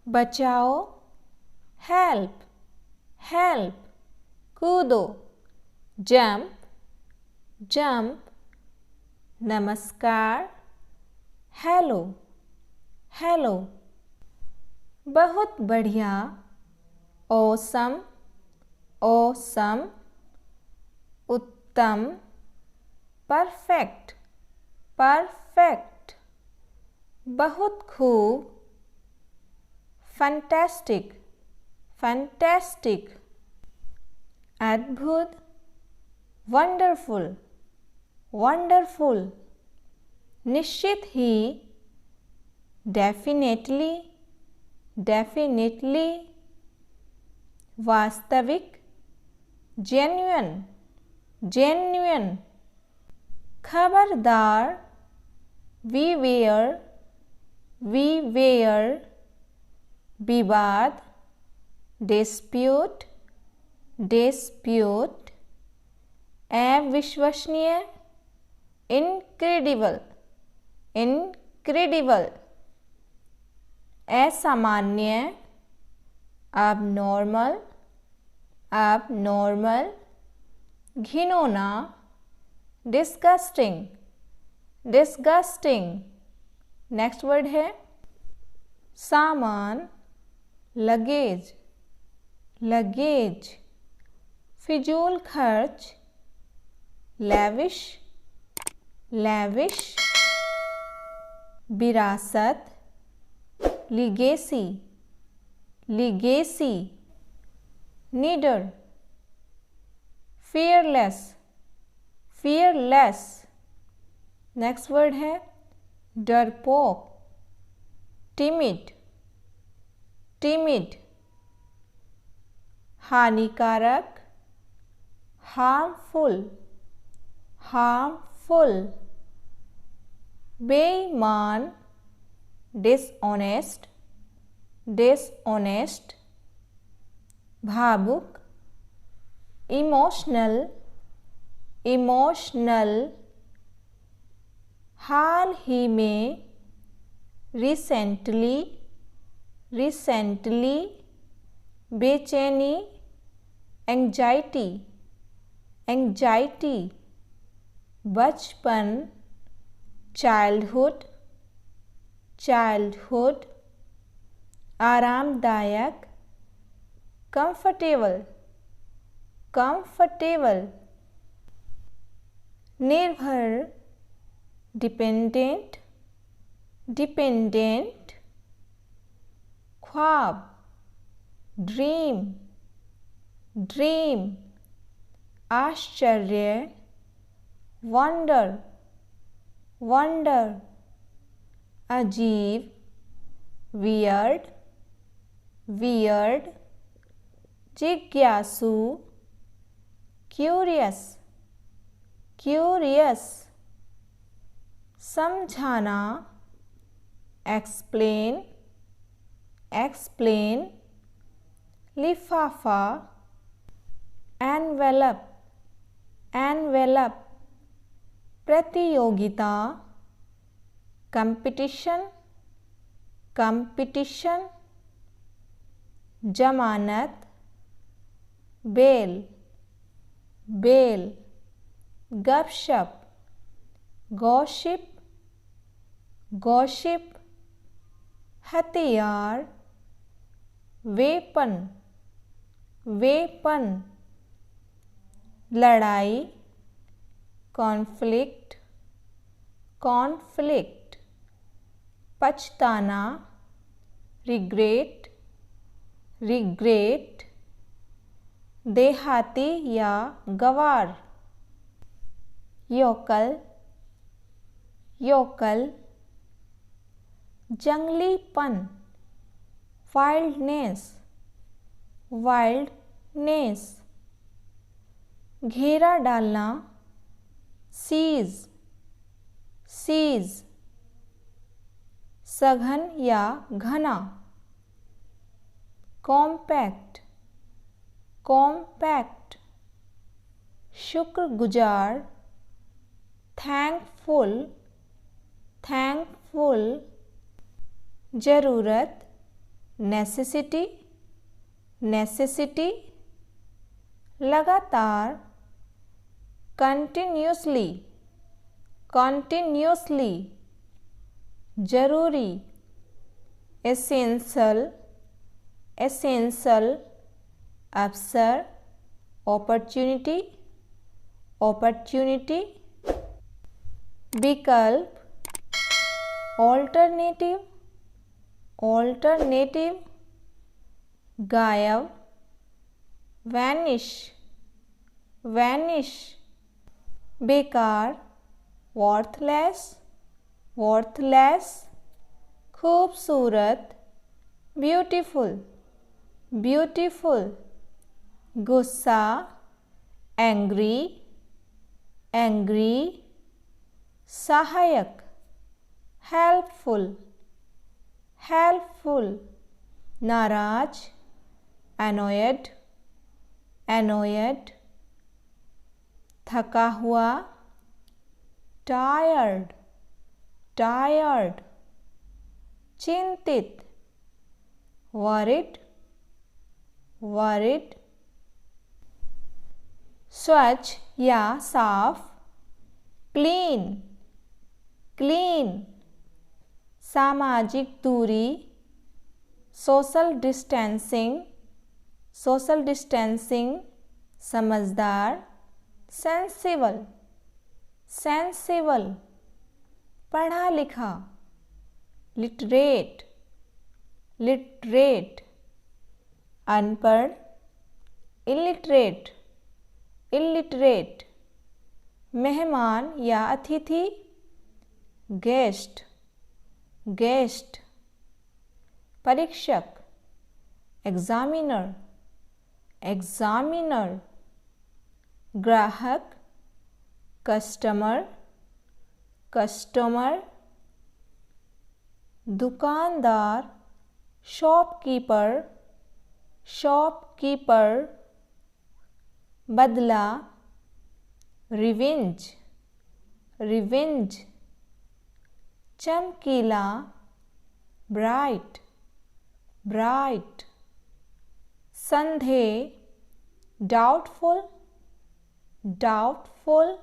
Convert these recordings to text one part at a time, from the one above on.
बचाओ, help, help. कूदो, jump, jump. नमस्कार, हेलो, हेलो। बहुत बढ़िया, ऑसम, ऑसम। उत्तम, परफेक्ट, परफेक्ट। बहुत खूब, फैंटास्टिक, फैंटास्टिक। अद्भुत, वंडरफुल, वंडरफुल। निश्चित ही, डेफिनेटली, डेफिनेटली। वास्तविक, जेन्युइन, जेन्युइन। खबरदार, बीवेयर, बीवेयर। विवाद, डिस्प्यूट, डिस्प्यूट। अविश्वसनीय, इनक्रेडिबल, इनक्रेडिबल। असामान्य, abnormal, abnormal। घिनौना, disgusting, disgusting। नेक्स्ट वर्ड है सामान, लगेज, लगेज। फिजूल खर्च, लैविश, लैविश। विरासत, लीगेसी, लीगेसी। नीडर, फियरलेस, फियरलेस। नेक्स्ट वर्ड है डरपोक, टिमिड, टिमिड। हानिकारक, हार्मफुल, हार्मफुल। बेईमान, डिसऑनेस्ट, डिसऑनेस्ट। भावुक, इमोशनल, इमोशनल। हाल ही में, रिसेंटली, रिसेंटली। बेचैनी, एंजाइटी, एंजाइटी। बचपन, चाइल्डहुड, चाइल्डहुड। आरामदायक, कंफर्टेबल, कंफर्टेबल। निर्भर, डिपेंडेंट, डिपेंडेंट। ख्वाब, ड्रीम, ड्रीम। आश्चर्य, वंडर, वंडर। अजीब, वियर्ड, वियर्ड। जिज्ञासु, क्यूरियस, क्यूरियस। समझाना, एक्सप्लेन, एक्सप्लेन। लिफाफा, एनवेलप, एनवेलप। प्रतियोगिता, कंपटीशन, कंपटीशन। जमानत, बेल, बेल। गपशप, गॉसिप, गॉसिप। हथियार, वेपन, वेपन। लड़ाई, कॉन्फ्लिक्ट, कॉन्फ्लिक्ट। पछताना, रिग्रेट, रिग्रेट। देहाती या गवार, योकल, योकल। जंगलीपन, wildness, wildness. घेरा डालना, सीज, सीज। सघन या घना, कॉम्पैक्ट, कॉम्पैक्ट। शुक्रगुजार, थैंकफुल, थैंकफुल। जरूरत, नेसेसिटी नेसेसिटी, लगातार कंटिन्यूसली कंटिन्यूसली, जरूरी एसेंशियल एसेंशियल, अवसर अपॉर्चुनिटी अपॉर्चुनिटी, विकल्प ऑल्टरनेटिव ऑल्टरनेटिव, गायब वैनिश वैनिश, बेकार वर्थलेस वर्थलेस, खूबसूरत ब्यूटीफुल ब्यूटीफुल, गुस्सा एंग्री एंग्री, सहायक हेल्पफुल हेल्पफुल, नाराज एनोयड एनोयड, थका हुआ टायर्ड टायर्ड, चिंतित वरिड वरिड, स्वच्छ या साफ क्लीन क्लीन, सामाजिक दूरी सोशल डिस्टेंसिंग, समझदार सेंसिबल सेंसिबल, पढ़ा लिखा लिटरेट लिटरेट, अनपढ़ इलिटरेट इलिटरेट, मेहमान या अतिथि गेस्ट गेस्ट, परीक्षक एग्जामिनर एग्जामिनर, ग्राहक कस्टमर कस्टमर, दुकानदार शॉपकीपर शॉपकीपर, बदला रिवेंज रिवेंज, चमकीला ब्राइट ब्राइट, संदेह डाउटफुल डाउटफुल,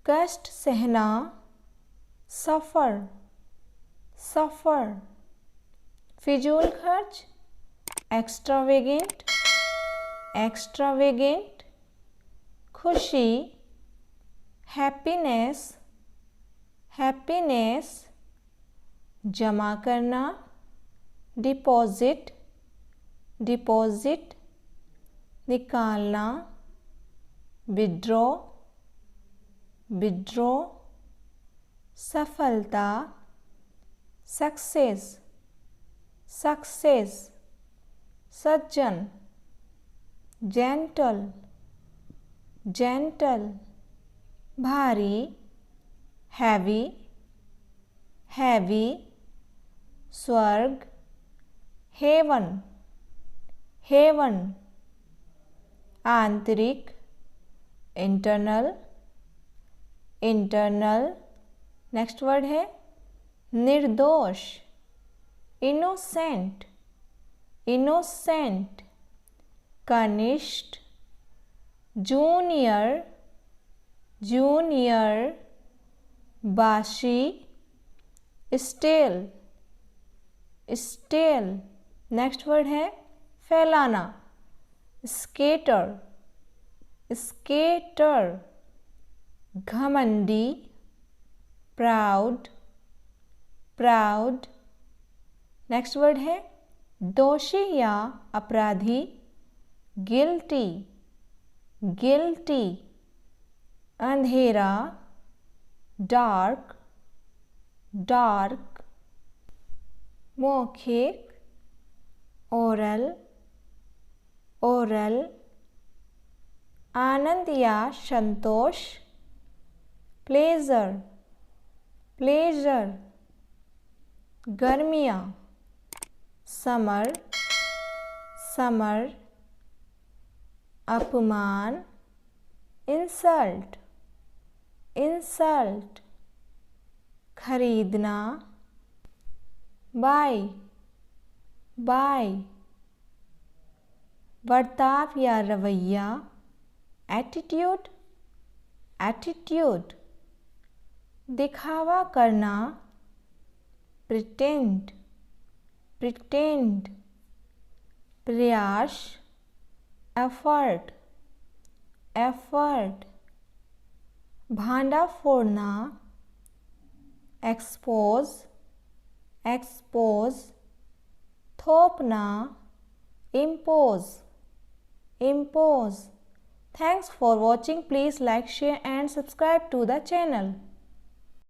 कष्ट सहना सफ़र सफ़र, फिजूल खर्च एक्स्ट्रावेगेंट एक्स्ट्रावेगेंट, खुशी हैप्पीनेस हैप्पीनेस, जमा करना डिपॉजिट डिपॉजिट, निकालना विड्रॉ विड्रॉ, सफलता सक्सेस सक्सेस, सज्जन जेंटल जेंटल, भारी हैवी हैवी, स्वर्ग हेवन हेवन, आंतरिक इंटरनल इंटरनल, नेक्स्ट वर्ड है निर्दोष इनोसेंट इनोसेंट, कनिष्ठ जूनियर जूनियर, बाशी स्टेल स्टेल, नेक्स्ट वर्ड है फैलाना स्केटर स्केटर, घमंडी प्राउड प्राउड, नेक्स्ट वर्ड है दोषी या अपराधी गिल्टी गिल्टी, अंधेरा डार्क डार्क, मौखिक ओरल ओरल, आनंद या संतोष प्लेजर प्लेजर, गर्मियाँ समर समर, अपमान इंसल्ट इंसल्ट, खरीदना बाय बाय, बर्ताव या रवैया, एटीट्यूड, एटीट्यूड, दिखावा करना, प्रिटेंड, प्रिटेंड, प्रयास, एफर्ट, एफर्ट, भांडा फोड़ना, एक्सपोज, एक्सपोज, थोपना, impose, impose. Thanks for watching. Please like, share and subscribe to the channel.